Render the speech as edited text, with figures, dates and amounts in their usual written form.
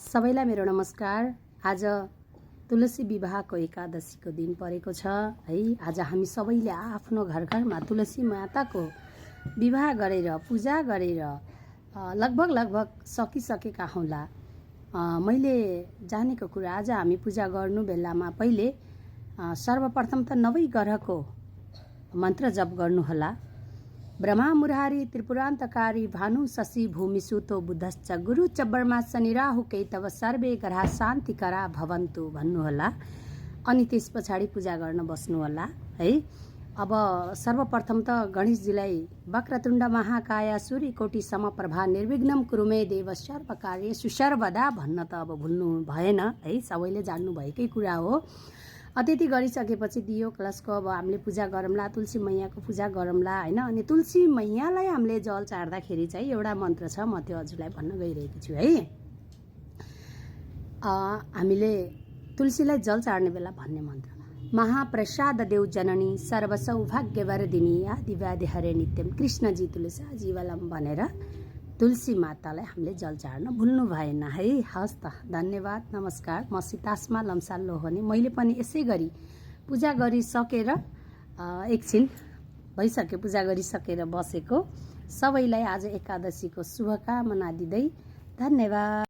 सबैलाई मेरो नमस्कार। आज तुलसी विवाहको एकादशीको दिन परेको छ है। आज हामी सबैले आफ्नो घर घरमा तुलसी माताको विवाह गरेर पूजा गरेर लगभग सकिसकेका हौला। मैले जानेको कुरा, आज हामी पूजा गर्नु बेलामा पहिले सर्वप्रथम त नवग्रहको मन्त्र जप गर्नुहोला। ब्रह्मा मुरारी त्रिपुरान्तकारी भानु शशि भूमि सुतो बुधश्च गुरु च ब्रह्मा शनि राहु केतव सर्वे ग्रह शान्तिकरा भवन्तु भन्नुहोला। अनि त्यस पछाडि पूजा गर्न बस्नुहोला है। अब सर्वप्रथम त गणेशजीलाई वक्रतुण्ड महाकाय सूर्यकोटि समप्रभा निर्विघ्नं कुरु मे देव सर्वकार्येषु सर्वदा भन्न त अब भुल्नु भएन है। सबैले जान्नु भएकै कुरा हो। त्यति गरिसकेपछि दियो कलशको अब हामीले पूजा गरौँला, तुलसी मैयाको पूजा गरौँला हैन। अनि तुलसी मैयालाई हामीले जल चाड्दाखेरि चाहिँ एउटा मन्त्र छ, म त्यो हजुरलाई भन्न गइरहेकी छु है। हामीले तुलसीलाई जल चाड्ने बेला भन्ने मन्त्र, महाप्रसाद देव जननी सर्वसौभाग्यवर्धिनी आदिव्याधि हरे नित्यम कृष्णजी तुलसी जीवलम भनेर तुलसी मातालाई हामीले जल चाड्न भुल्नु भएन है। हस् त, धन्यवाद, नमस्कार। म सीतास्मा लम्साल लोहनी। मैले पनि यसै गरी पूजा गरिसकेर एकछिन भइसक्यो, पूजा गरिसकेर बसेको। सबैलाई आज एकादशीको शुभकामना दिँदै धन्यवाद।